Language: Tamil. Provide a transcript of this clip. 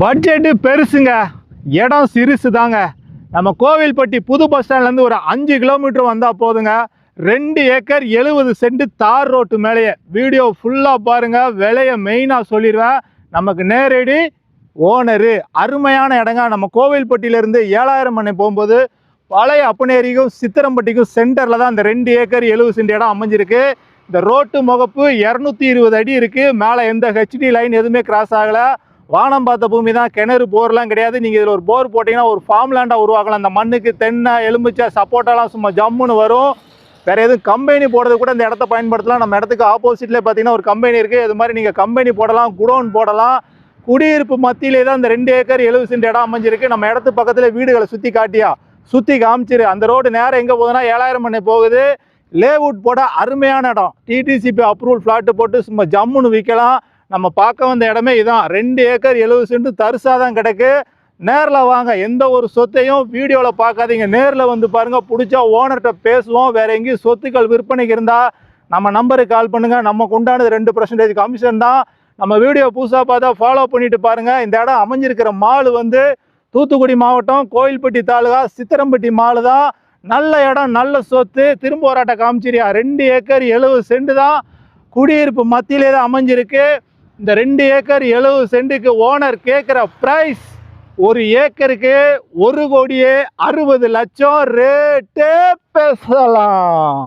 பட்ஜெட்டு பெருசுங்க, இடம் சிறுசு தாங்க. நம்ம கோவில்பட்டி புது பஸ் ஸ்டாண்ட்லேருந்து ஒரு 5 கிலோமீட்டர் வந்தால் போதுங்க. 2 ஏக்கர் 70 சென்ட் தார் ரோட்டு மேலேயே. வீடியோ ஃபுல்லாக பாருங்கள், விலையை மெயினாக சொல்லிடுவேன். நமக்கு நேரடி ஓனரு, அருமையான இடங்க. நம்ம கோவில்பட்டியிலேருந்து 7000 மணி போகும்போது பழைய அப்பனேரிக்கும் சித்திரம்பட்டிக்கும் சென்டரில் தான் இந்த 2 ஏக்கர் 70 சென்ட் இடம் அமைஞ்சிருக்கு. இந்த ரோட்டு முகப்பு 220 அடி இருக்குது. மேலே எந்த ஹெச்டி லைன் எதுவுமே கிராஸ் ஆகலை. வானம் பார்த்த பூமி தான், கிணறு போர்லாம் கிடையாது. நீங்கள் இதில் ஒரு போர் போட்டிங்கன்னா ஒரு ஃபார்ம் லேண்டாக உருவாக்கலாம். அந்த மண்ணுக்கு தென்னை, எலுமிச்சை, சப்போட்டாலாம் சும்மா ஜம்முன்னு வரும். வேறு எதுவும் கம்பெனி போடுறது கூட இந்த இடத்த பயன்படுத்தலாம். நம்ம இடத்துக்கு ஆப்போசிட்லேயே பார்த்தீங்கன்னா ஒரு கம்பெனி இருக்குது. இது மாதிரி நீங்கள் கம்பெனி போடலாம், குடோன் போடலாம். குடியிருப்பு மத்தியிலே தான் இந்த 2 ஏக்கர் 70 சென்ட் இடம் அமைஞ்சிருக்கு. நம்ம இடத்து பக்கத்தில் வீடுகளை சுற்றி காமிச்சிரு. அந்த ரோடு நேரம் எங்கே போகுதுன்னா 7000 மணி போகுது. லேவுட் போட அருமையான இடம். டிடிசிபி அப்ரூவல் ஃப்ளாட்டு போட்டு சும்மா ஜம்முன்னு விற்கலாம். நம்ம பார்க்க வந்த இடமே இதான். 2 ஏக்கர் 70 சென்ட் தரிசாக தான் கிடக்கு. நேரில் வாங்க, எந்த ஒரு சொத்தையும் வீடியோவில் பார்க்காதீங்க, நேரில் வந்து பாருங்கள். பிடிச்சா ஓனர்கிட்ட பேசுவோம். வேறு எங்கேயும் சொத்துக்கள் விற்பனைக்கு இருந்தால் நம்ம நம்பருக்கு கால் பண்ணுங்கள். நமக்கு உண்டானது 2% கமிஷன் தான். நம்ம வீடியோ புதுசாக பார்த்தா ஃபாலோ பண்ணிட்டு பாருங்கள். இந்த இடம் அமைஞ்சிருக்கிற மால் வந்து தூத்துக்குடி மாவட்டம், கோவில்பட்டி தாலுகா, சித்திரம்பட்டி மால் தான். நல்ல இடம், நல்ல சொத்து. திரும்ப வராட்ட காமிச்சிரியா. 2 ஏக்கர் 70 சென்ட் தான். குடியிருப்பு மத்தியிலே தான் அமைஞ்சிருக்கு. இந்த 2 ஏக்கர் 70 சென்ட்டுக்கு ஓனர் கேட்குற ப்ரைஸ் 1 ஏக்கருக்கு 1,60,60,00,000 ரேட்டே பேசலாம்.